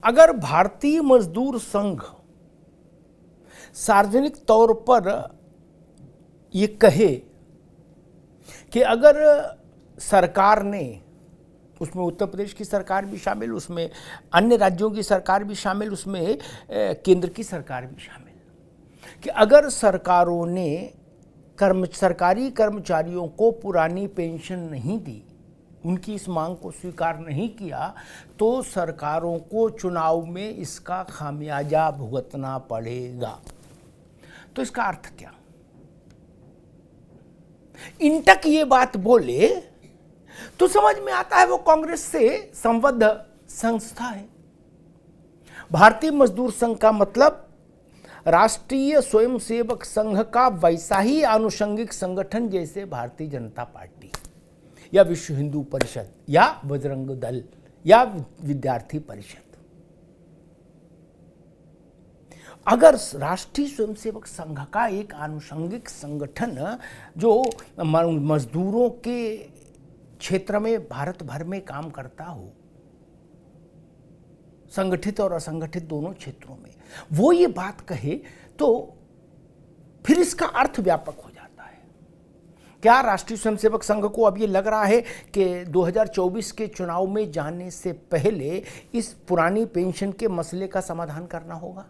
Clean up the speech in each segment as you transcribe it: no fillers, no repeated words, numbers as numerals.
अगर भारतीय मजदूर संघ सार्वजनिक तौर पर ये कहे कि अगर सरकार ने, उसमें उत्तर प्रदेश की सरकार भी शामिल, उसमें अन्य राज्यों की सरकार भी शामिल, उसमें केंद्र की सरकार भी शामिल, कि अगर सरकारों ने सरकारी कर्मचारियों को पुरानी पेंशन नहीं दी, उनकी इस मांग को स्वीकार नहीं किया, तो सरकारों को चुनाव में इसका खामियाजा भुगतना पड़ेगा। तो इसका अर्थ क्या? इंटक ये बात बोले तो समझ में आता है वो कांग्रेस से संबद्ध संस्था है। भारतीय मजदूर संघ का मतलब राष्ट्रीय स्वयंसेवक संघ का वैसा ही आनुषंगिक संगठन जैसे भारतीय जनता पार्टी या विश्व हिंदू परिषद या बजरंग दल या विद्यार्थी परिषद। अगर राष्ट्रीय स्वयंसेवक संघ का एक आनुषंगिक संगठन जो मजदूरों के क्षेत्र में भारत भर में काम करता हो, संगठित और असंगठित दोनों क्षेत्रों में, वो ये बात कहे तो फिर इसका अर्थ व्यापक हो जाता है। क्या राष्ट्रीय स्वयंसेवक संघ को अब ये लग रहा है कि 2024 के चुनाव में जाने से पहले इस पुरानी पेंशन के मसले का समाधान करना होगा?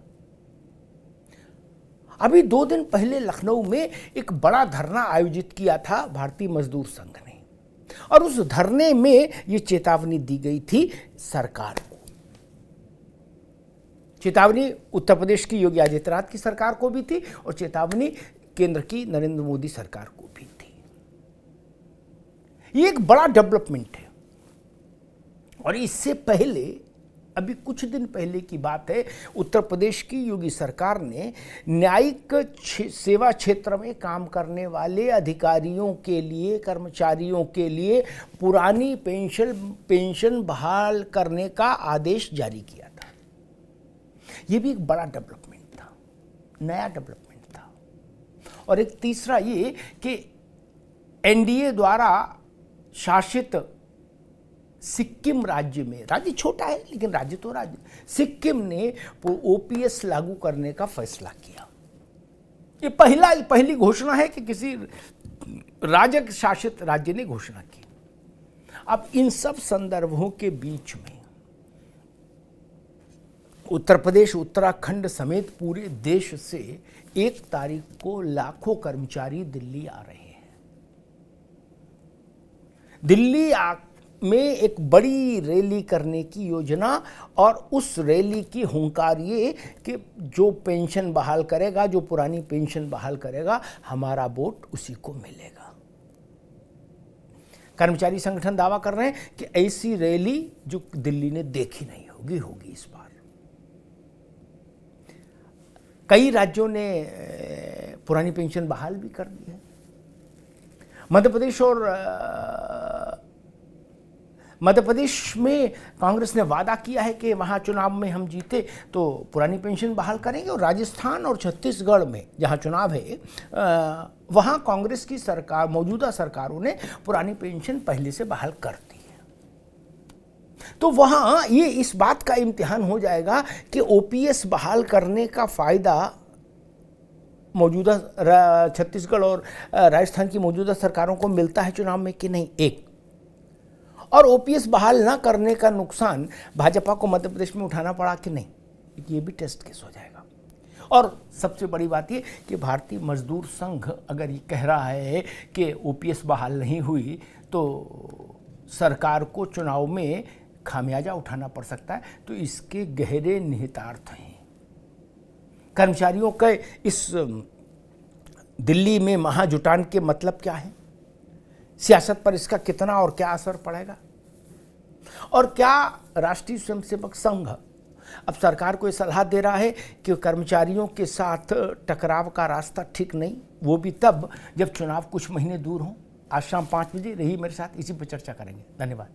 अभी 2 दिन पहले लखनऊ में एक बड़ा धरना आयोजित किया था भारतीय मजदूर संघ ने, और उस धरने में ये चेतावनी दी गई थी सरकार को। चेतावनी उत्तर प्रदेश की योगी आदित्यनाथ की सरकार को भी थी और चेतावनी केंद्र की नरेंद्र मोदी सरकार को भी थी। ये एक बड़ा डेवलपमेंट है। और इससे पहले, अभी कुछ दिन पहले की बात है, उत्तर प्रदेश की योगी सरकार ने न्यायिक सेवा क्षेत्र में काम करने वाले अधिकारियों के लिए, कर्मचारियों के लिए पुरानी पेंशन बहाल करने का आदेश जारी किया था। ये भी एक बड़ा डेवलपमेंट था, नया डेवलपमेंट था। और एक तीसरा ये कि एनडीए द्वारा शासित सिक्किम राज्य में, राज्य छोटा है लेकिन राज्य तो राज्य, सिक्किम ने ओपीएस लागू करने का फैसला किया। ये पहली घोषणा है कि किसी राजग शासित राज्य ने घोषणा की। अब इन सब संदर्भों के बीच में उत्तर प्रदेश, उत्तराखंड समेत पूरे देश से 1 तारीख को लाखों कर्मचारी दिल्ली आ रहे हैं। दिल्ली में एक बड़ी रैली करने की योजना, और उस रैली की हुंकार ये कि जो पेंशन बहाल करेगा, जो पुरानी पेंशन बहाल करेगा, हमारा वोट उसी को मिलेगा। कर्मचारी संगठन दावा कर रहे हैं कि ऐसी रैली जो दिल्ली ने देखी नहीं होगी, होगी इस बार। कई राज्यों ने पुरानी पेंशन बहाल भी कर दी है। मध्य प्रदेश में कांग्रेस ने वादा किया है कि वहाँ चुनाव में हम जीते तो पुरानी पेंशन बहाल करेंगे, और राजस्थान और छत्तीसगढ़ में जहाँ चुनाव है वहाँ कांग्रेस की सरकार, मौजूदा सरकारों ने पुरानी पेंशन पहले से बहाल कर दी है। तो वहाँ ये इस बात का इम्तिहान हो जाएगा कि ओपीएस बहाल करने का फ़ायदा मौजूदा छत्तीसगढ़ और राजस्थान की मौजूदा सरकारों को मिलता है चुनाव में कि नहीं, एक। और ओपीएस बहाल ना करने का नुकसान भाजपा को मध्य प्रदेश में उठाना पड़ा कि नहीं, ये भी टेस्ट केस हो जाएगा। और सबसे बड़ी बात ये कि भारतीय मजदूर संघ अगर ये कह रहा है कि ओपीएस बहाल नहीं हुई तो सरकार को चुनाव में खामियाजा उठाना पड़ सकता है, तो इसके गहरे निहितार्थ हैं। कर्मचारियों के इस दिल्ली में महाजुटान के मतलब क्या है? सियासत पर इसका कितना और क्या असर पड़ेगा? और क्या राष्ट्रीय स्वयंसेवक संघ अब सरकार को ये सलाह दे रहा है कि कर्मचारियों के साथ टकराव का रास्ता ठीक नहीं, वो भी तब जब चुनाव कुछ महीने दूर हों? आज शाम 5 बजे रही मेरे साथ, इसी पर चर्चा करेंगे। धन्यवाद।